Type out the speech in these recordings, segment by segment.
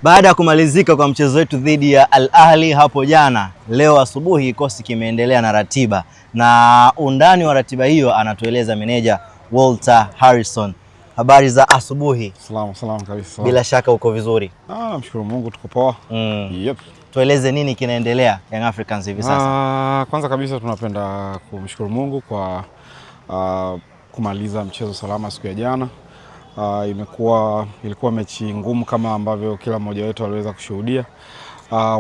Baada ya kumalizika kwa mchezo wetu dhidi ya Al Ahly hapo jana, leo asubuhi kikosi kimeendelea na ratiba, na undani wa ratiba hiyo anatueleza meneja Walter Harrison. Habari za asubuhi. Salamu kabisa. Bila shaka uko vizuri? Mshukuru Mungu tuko poa. Yep. Tueleze nini kinaendelea Young Africans hivi sasa? Kwanza kabisa tunapenda kumshukuru Mungu kwa kumaliza mchezo salama siku ya jana. Ilikuwa mechi ngumu kama ambavyo kila mmoja wetu aliweza kushuhudia.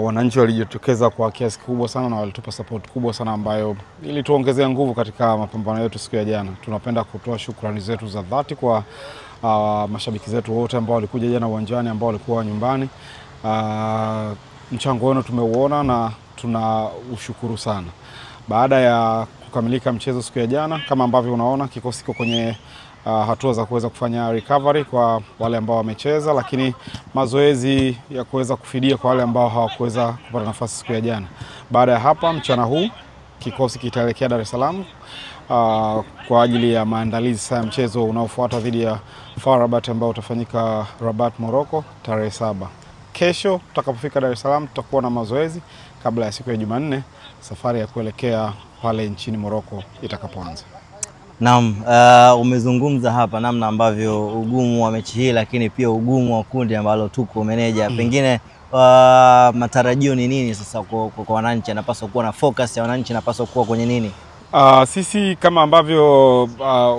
Wananchi walijitokeza kwa kiasi kikubwa sana na walitupa support kubwa sana ambayo ilituongezea nguvu katika mapambano yetu siku ya jana. Tunapenda kutoa shukrani zetu za dhati kwa mashabiki zetu wote ambao walikuja jana uwanjani, ambao walikuwa nyumbani. Mchango wenu tumeuona na tunaushukuru sana. Baada ya kukamilika mchezo siku ya jana, kama ambavyo unaona kikosi kiko kwenye hatua za kuweza kufanya recovery kwa wale ambao wamecheza, lakini mazoezi ya kuweza kufidia kwa wale ambao hawakuweza kupata nafasi siku ya jana. Baada ya hapa mchana huu kikosi kitaelekea Dar es Salaam kwa ajili ya maandalizi ya mchezo unaofuata dhidi ya FAR Rabat ambao utafanyika Rabat, Morocco tarehe 7. Kesho tutakapofika Dar es Salaam tutakuwa na mazoezi kabla ya siku ya Jumanne safari ya kuelekea pale nchini Morocco itakapoanza. Naam, umezungumza hapa namna ambavyo ugumu wa mechi hii, lakini pia ugumu wa kundi ambalo tuko meneja. Pengine matarajio ni nini sasa kwa wananchi? Anapaswa kuwa na focus ya wananchi, anapaswa kuwa kwenye nini? Sisi kama ambavyo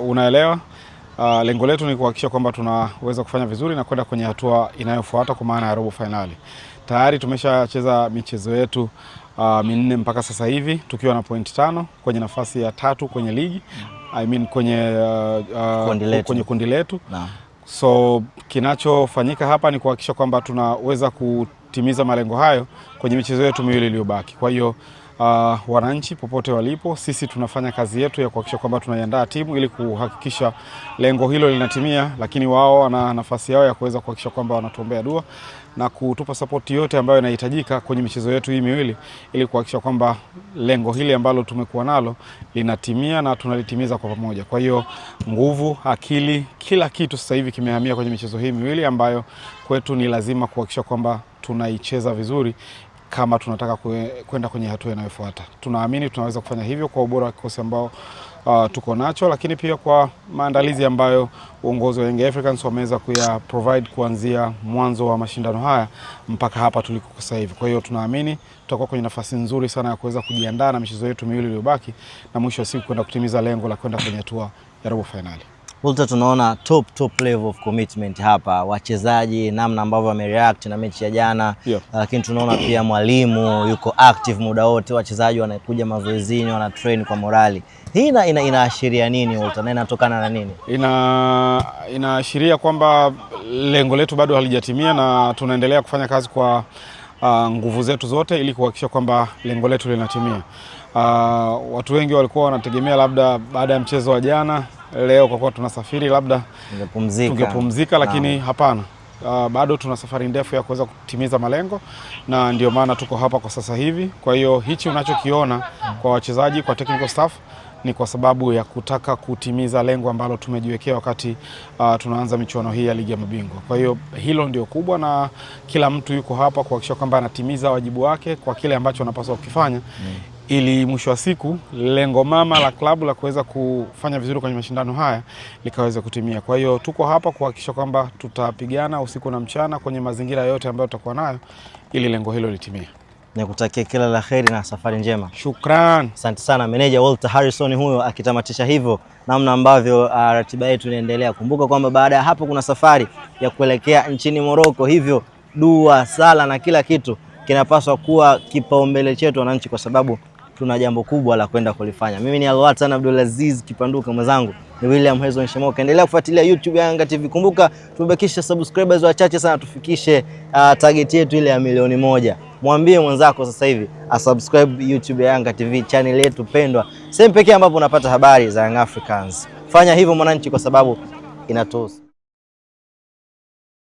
unaelewa, lengo letu ni kuhakikisha kwamba tunaweza kufanya vizuri na kwenda kwenye hatua inayofuata kwa maana ya robo finali. Tayari tumeshacheza michezo yetu minne mpaka sasa hivi tukiwa na point 5 kwenye nafasi ya 3 kwenye ligi. Kwenye kundi letu. So kinachofanyika hapa ni kuhakikisha kwamba tunaweza kutimiza malengo hayo kwenye michezo yetu miwili iliyobaki. Kwa hiyo wananchi popote walipo, sisi tunafanya kazi yetu ya kuhakikisha kwamba tunaiandaa timu ili kuhakikisha lengo hilo linatimia, lakini wao wana nafasi yao ya kuweza kuhakikisha kwamba wanatuombea dua na kutupa support yote ambayo inahitajika kwenye michezo yetu hii miwili ili kuhakikisha kwamba lengo hili ambalo tumekuwa nalo linatimia na tunalitimiza kwa pamoja. Kwa hiyo nguvu, akili, kila kitu sasa hivi kimehamia kwenye michezo hii miwili ambayo kwetu ni lazima kuhakikisha kwamba tunaicheza vizuri kama tunataka kwenda kwenye hatua inayofuata. Tunaamini tunaweza kufanya hivyo kwa ubora wa kikosi ambao tuko nacho, lakini pia kwa maandalizi ambayo uongozi wa Young Africans wameweza provide kuanzia mwanzo wa mashindano haya mpaka hapa tuliko sasa hivi. Kwa hiyo tunaamini tutakuwa kwenye nafasi nzuri sana ya kuweza kujiandaa na michezo yetu miwili iliyobaki na mwisho wa siku kwenda kutimiza lengo la kwenda kwenye hatua ya robo finali. Walter, tunaona top level of commitment hapa, wachezaji namna ambavyo wamereact na mechi ya jana. Lakini tunaona pia mwalimu yuko active muda wote, wachezaji wanakuja mazoezini, wana train kwa morali. Hii inaashiria nini Walter, na inatokana na nini? Inaashiria kwamba lengo letu bado halijatimia na tunaendelea kufanya kazi kwa nguvu zetu zote ili kuhakikisha kwamba lengo letu linatimia. Watu wengi walikuwa wanategemea labda baada ya mchezo wa jana leo kwa kuwa tunasafiri labda tungepumzika, lakini hapana. Bado tuna safari ndefu ya kuweza kutimiza malengo na ndio maana tuko hapa kwa sasa hivi. Kwa hiyo hichi unachokiona kwa wachezaji, kwa technical staff ni kwa sababu ya kutaka kutimiza lengo ambalo tumejiwekea wakati tunaanza michuano hii ya ligi ya mabingwa. Kwa hiyo hilo ndio kubwa na kila mtu yuko hapa kuhakikisha kwamba anatimiza wajibu wake kwa kile ambacho anapaswa kukifanya ili mwisho wa siku lengo mama la klabu la kuweza kufanya vizuri kwenye mashindano haya likaweza kutimia. Kwa hiyo tuko hapa kuhakikisha kwamba tutapigana usiku na mchana kwenye mazingira yote ambayo tutakuwa nayo ili lengo hilo litimie. Nikutakia kila la kheri na safari njema. Shukran. Asante sana meneja Walter Harrison huyo akitamatisha hivyo namna ambavyo ratiba yetu inaendelea. Kumbuka kwamba baada ya hapo kuna safari ya kuelekea nchini Morocco, hivyo dua, sala na kila kitu kinapaswa kuwa kipaumbele chetu wananchi, kwa sababu tuna jambo kubwa la kwenda kulifanya. Mimi ni Alwatan Abdulaziz Kipanduka, mwenzangu ni William Hezron Shemoka. Endelea kufuatilia YouTube ya Yanga TV. Kumbuka tumebakisha subscribers wachache sana tufikishe target yetu ile ya 1,000,000. Mwambie mwenzako sasa hivi asubscribe YouTube ya Yanga TV, channel yetu pendwa, sehemu pekee ambapo unapata habari za Young Africans. Fanya hivyo mwananchi, kwa sababu inatosha.